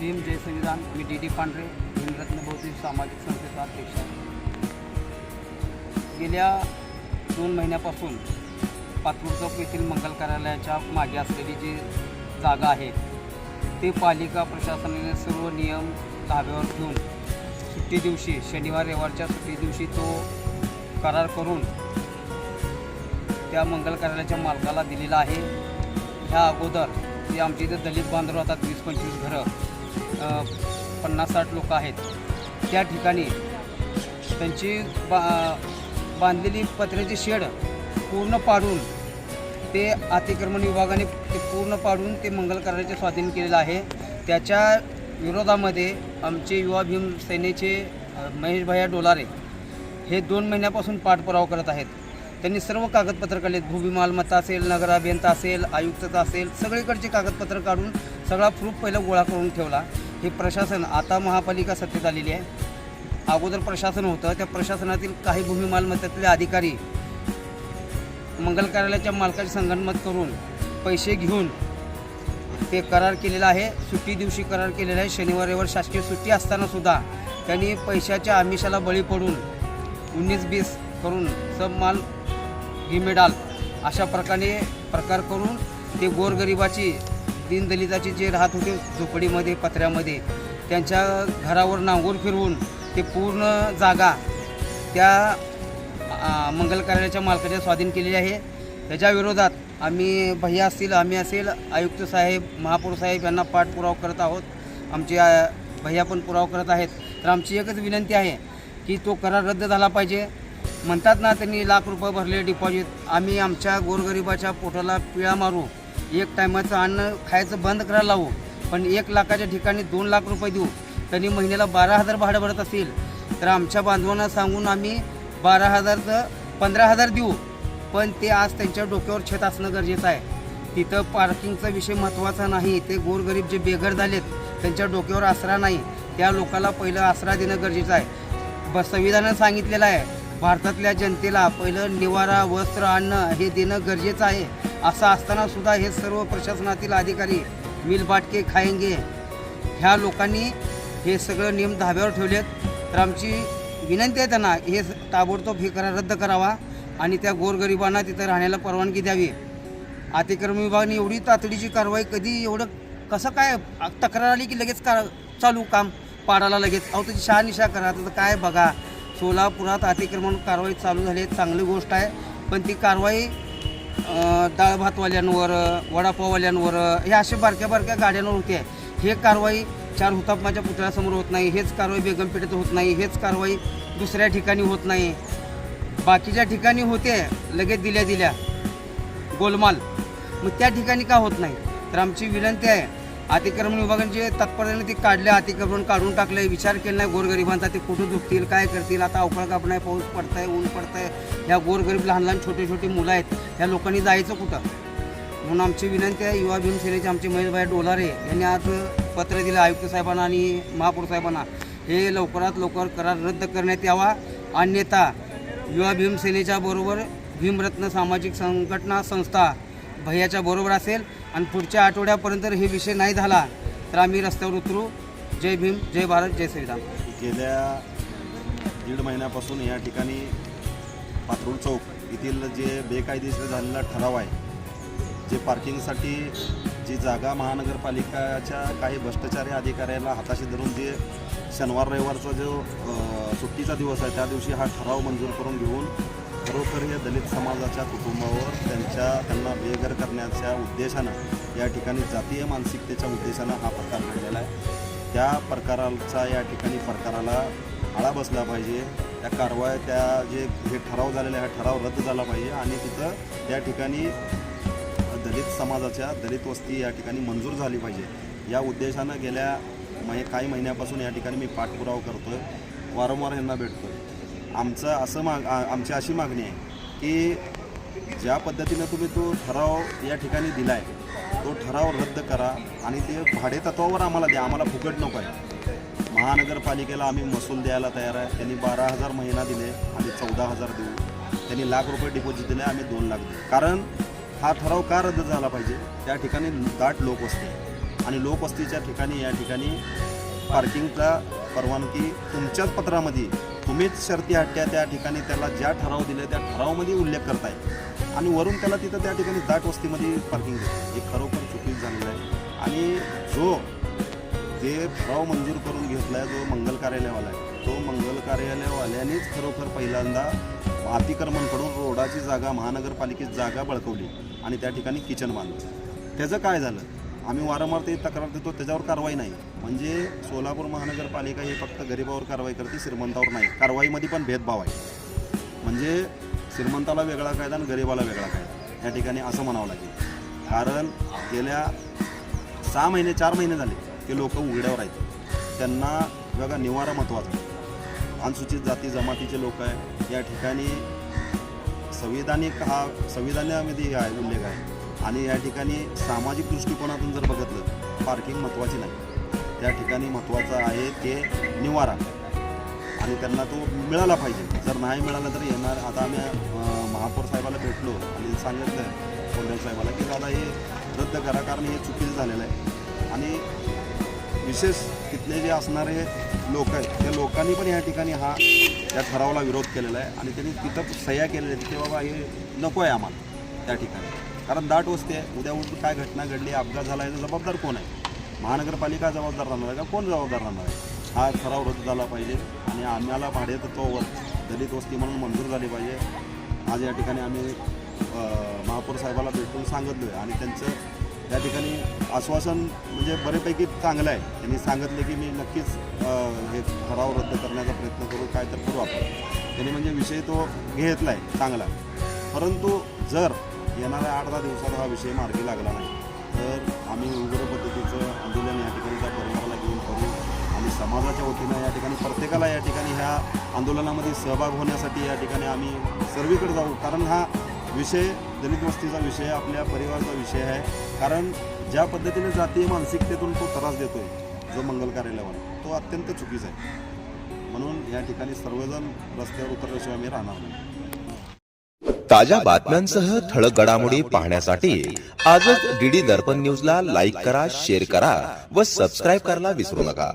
भीम जय संविधान. मी डी पांढरे, भीमरत्न बहुतेक सामाजिक संस्थेचा अध्यक्ष आहे. गेल्या 2 महिन्यापासून पाचपूर चौक येथील मंगल कार्यालयाच्या मागे असलेली जी जागा आहे ते पालिका प्रशासनाने सर्व नियम धाब्यावर घेऊन सुट्टी दिवशी शनिवार रविवारच्या सुट्टी दिवशी तो करार करून त्या मंगल कार्यालयाच्या मालकाला दिलेला आहे. ह्या अगोदर जे आमच्या इथे दलित बांधव राहतात 20-25 घरं 50-60 लोक आहेत त्या ठिकाणी त्यांची बांधलेली पत्र्याची शेड पूर्ण पाडून ते अतिक्रमण विभागाने ते पूर्ण पाडून ते मंगल कार्यालयाचे स्वाधीन केलेलं आहे. त्याच्या विरोधामध्ये आमचे युवा भीम सेनेचे महेश भैया डोलारे हे 2 महिन्यापासून पाठपुरावा करत आहेत. त्यांनी सर्व कागदपत्र काढलेत. भूमी मालमत्ता असेल, नगर अभियंता असेल, आयुक्तता असेल, सगळीकडचे कागदपत्र काढून सगळा प्रूफ पहिला गोळा करून ठेवला. हे प्रशासन आता महापालिका सत्तेत आलेली आहे. अगोदर प्रशासन होतं, त्या प्रशासनातील काही भूमी मालमत्तेतले अधिकारी मंगल कार्यालयाच्या मालकाची संगनमत करून पैसे घेऊन ते करार केलेला आहे. सुट्टी दिवशी करार केलेला आहे. शनिवार रविवार शासकीय सुट्टी असतानासुद्धा त्यांनी पैशाच्या आमिषाला बळी पडून 19-20 करून सब माल घी डाल अशा प्रकार करून ते गोरगरिबाची दीनदलिताची जे राहत होते झोपडीमध्ये पत्र्यामध्ये त्यांच्या घरावर नांगूर फिरवून ते पूर्ण जागा त्या मंगल कार्यालयाच्या मालकाच्या स्वाधीन केलेली आहे. त्याच्या विरोधात आम्ही भैया असतील, आम्ही असेल, आयुक्त साहेब, महापौर साहेब यांना पाठपुरावा करत आहोत. आमचे भैया पण पुरावा करत आहेत. तर आमची एकच विनंती आहे की तो करार रद्द झाला पाहिजे. म्हणतात ना त्यांनी लाख रुपये भरले डिपॉझिट. आम्ही आमच्या गोरगरिबाच्या पोटाला पिळा मारू, एक टायमाचं अन्न खायचं बंद करायला लावू, पण 1 लाखाच्या ठिकाणी 2 लाख रुपये देऊ. त्यांनी महिन्याला 12,000 भाडं भरत असेल तर आमच्या बांधवांना सांगून आम्ही 12,000चं 15,000 देऊ. पण ते आज त्यांच्या डोक्यावर छत असणं गरजेचं आहे. तिथं पार्किंगचा विषय महत्त्वाचा नाही. ते गोरगरीब जे बेघर झालेत त्यांच्या डोक्यावर आसरा नाही, त्या लोकांना पहिलं आसरा देणं गरजेचं आहे. संविधानानं सांगितलेलं आहे भारतातल्या जनतेला पहिलं निवारा, वस्त्र, अन्न हे देणं गरजेचं आहे. असं असतानासुद्धा हे सर्व प्रशासनातील अधिकारी मिल बाटके खाएंगे ह्या लोकांनी हे सगळं नियम धाब्यावर ठेवलेत. तर आमची विनंती आहे त्यांना हे ताबडतोब हे करार रद्द करावा आणि त्या गोरगरिबांना तिथं राहण्याला परवानगी द्यावी. अतिक्रमण विभागाने एवढी तातडीची कारवाई कधी एवढं कसं काय तक्रार आली की लगेच चालू काम पाडायला लगेच. अहो त्याची शहानिशा करा. तर काय बघा, सोलापुरात अतिक्रमण कारवाई चालू झाली आहे, चांगली गोष्ट आहे. पण ती कारवाई डाळ भातवाल्यांवर, वडापाववाल्यांवर हे असे बारक्या गाड्यांवर होते. हे कारवाई 4 हुतात्म्याच्या पुतळ्यासमोर होत नाही, हेच कारवाई बेगमपेठेत होत नाही, हेच कारवाई दुसऱ्या ठिकाणी होत नाही. बाकीच्या ठिकाणी होते लगेच दिल्या गोलमाल, मग त्या ठिकाणी का होत नाही. तर आमची विनंती आहे अतिक्रमण विभागांचे तात्पर्याने ते काढले, अतिक्रमण काढून टाकले, विचार केला नाही गोरगरिबांचा. ते कुठं झुकतील, काय करतील. आता अवकाळ कापण आहे, पाऊस पडत आहे, ऊन पडत आहे. ह्या गोरगरीब लहान छोटे मुलं आहेत, ह्या लोकांनी जायचं कुठं. म्हणून आमची विनंती आहे युवा भीम सेनेचे आमचे महेश भैया डोलारे यांनी आज पत्र दिलं आयुक्त साहेबांना आणि महापौर साहेबांना. हे लवकरात लवकर करार रद्द करण्यात यावा. अन्यथा युवा भीम सेनेच्या बरोबर भीमरत्न सामाजिक संघटना संस्था भैयाच्या बरोबर असेल आणि पुढच्या आठवड्यापर्यंत हे विषय नाही झाला तर आम्ही रस्त्यावर उतरू. जय भीम, जय भारत, जय संविधान. गेल्या 1.5 महिन्यापासून या ठिकाणी पाथरूड चौक येथील जे बेकायदेशीर झालेला ठराव आहे, जे पार्किंगसाठी जी जागा महानगरपालिकाच्या काही भ्रष्टाचारी अधिकाऱ्याला हाताशी धरून जे शनिवार रविवारचा जो सुट्टीचा दिवस आहे त्या दिवशी हा ठराव मंजूर करून घेऊन खरोखर या दलित समाजाच्या कुटुंबावर त्यांना बेघर करण्याच्या उद्देशानं या ठिकाणी जातीय मानसिकतेच्या उद्देशानं हा प्रकार घडलेला आहे. त्या प्रकाराला आळा बसला पाहिजे. त्या कारवाया हे ठराव झालेला आहे, हा ठराव रद्द झाला पाहिजे आणि तिथं त्या ठिकाणी दलित समाजाच्या दलित वस्ती या ठिकाणी मंजूर झाली पाहिजे. या उद्देशानं गेल्या काही महिन्यापासून या ठिकाणी मी पाठपुरावा करतो आहे, वारंवार यांना भेटतो आहे. आमची अशी मागणी आहे की ज्या पद्धतीनं तुम्ही तो ठराव या ठिकाणी दिला आहे तो ठराव रद्द करा आणि ते भाडे तत्वावर आम्हाला द्या. आम्हाला फुकट नको आहे. महानगरपालिकेला आम्ही महसूल द्यायला तयार आहे. त्यांनी 12,000 महिना दिले, आम्ही 14,000 देऊ. त्यांनी लाख रुपये डिपॉझिट दिले, आम्ही 2 लाख देऊ. कारण हा ठराव का रद्द झाला पाहिजे, त्या ठिकाणी दाट लोक असते आणि लोकवस्तीच्या ठिकाणी या ठिकाणी पार्किंगचा परवानगी तुमच्याच पत्रामध्ये तुम्हीच शर्ती हट्ट्या त्या ठिकाणी त्याला ज्या ठराव दिले त्या ठरावामध्ये उल्लेख करताय आणि वरून त्याला तिथं त्या ठिकाणी दाट वस्तीमध्ये पार्किंग देतो. हे खरोखर चुकीचं झालेलं आहे. आणि जो ते ठराव मंजूर करून घेतला आहे जो मंगल कार्यालयवाला आहे तो मंगल कार्यालयवाल्यानेच खरोखर पहिल्यांदा अतिक्रमणकडून रोडाची जागा महानगरपालिकेची जागा बळकवली आणि त्या ठिकाणी किचन बांधलं. त्याचं काय झालं? आम्ही वारंवार ते तक्रार देतो, त्याच्यावर कारवाई नाही. म्हणजे सोलापूर महानगरपालिका हे फक्त गरिबावर कारवाई करते, श्रीमंतावर नाही. कारवाईमध्ये पण भेदभाव आहे. म्हणजे श्रीमंताला वेगळा कायदा आणि गरिबाला वेगळा कायदा या ठिकाणी असं म्हणावं लागेल. कारण गेल्या 6 महिने 4 महिने झाले ते लोक उघड्यावर आहेत. त्यांना बघा निवारा महत्त्वाचा. अनुसूचित जाती जमातीचे लोक आहे या ठिकाणी संविधानामध्ये आहे उल्लेख आहे. आणि या ठिकाणी सामाजिक दृष्टिकोनातून जर बघितलं पार्किंग महत्त्वाची नाही. त्या ठिकाणी महत्त्वाचं आहे ते निवारा आणि त्यांना तो मिळाला पाहिजे. जर नाही मिळाला तर येणार. आता आम्ही महापौर साहेबाला भेटलो आणि सांगितलं कोंढेल साहेबाला की दादा हे रद्द करा कारण हे चुकीचं झालेलं आहे. आणि विशेष तिथले जे असणारे लोक आहेत त्या लोकांनी पण या ठिकाणी त्या ठरावाला विरोध केलेला आहे आणि त्यांनी तिथं सह्या केलेल्या आहेत की बाबा हे नको आहे आम्हाला त्या ठिकाणी. कारण दाट वस्ती आहे. उद्या काय घटना घडली अपघात झाला याचा जबाबदार कोण आहे? महानगरपालिका जबाबदार राहणार आहे का कोण जबाबदार राहणार आहे? हा ठराव रद्द झाला पाहिजे आणि आम्हाला भाडेतत्वावर दलित वस्ती म्हणून मंजूर झाली पाहिजे. आज या ठिकाणी आम्ही महापौर साहेबाला भेटून सांगितलं आहे आणि त्यांचं या ठिकाणी आश्वासन म्हणजे बऱ्यापैकी चांगलं आहे. त्यांनी सांगितले की मी नक्कीच हे ठराव रद्द करण्याचा प्रयत्न करू, काय तर करू आपण. त्यांनी म्हणजे विषय तो घेतला आहे चांगला. परंतु जर येणाऱ्या 8-10 दिवसात हा विषय मार्गी लागला नाही तर आम्ही उग्र पद्धतीचं आंदोलन या ठिकाणी त्या परिवाराला घेऊन करू आणि समाजाच्या वतीनं या ठिकाणी प्रत्येकाला या ठिकाणी ह्या आंदोलनामध्ये सहभाग होण्यासाठी या ठिकाणी आम्ही सर्वीकडे जाऊ. कारण हा विषय दलित वस्तीचा विषय आपल्या परिवाराचा विषय आहे. कारण ज्या पद्धतीने जातीय मानसिकतेतून तो त्रास देतोय जो मंगल कार्यालयावर तो अत्यंत चुकीचा आहे. म्हणून या ठिकाणी सर्वजण रस्त्यावर उतरल्याशिवाय आम्ही राहणार नाही. ताज्या बातम्यांसह ठळक घडामोडी पाहण्यासाठी आजच डीडी दर्पण न्यूजला लाईक करा, शेअर करा व सबस्क्राईब करायला विसरू नका.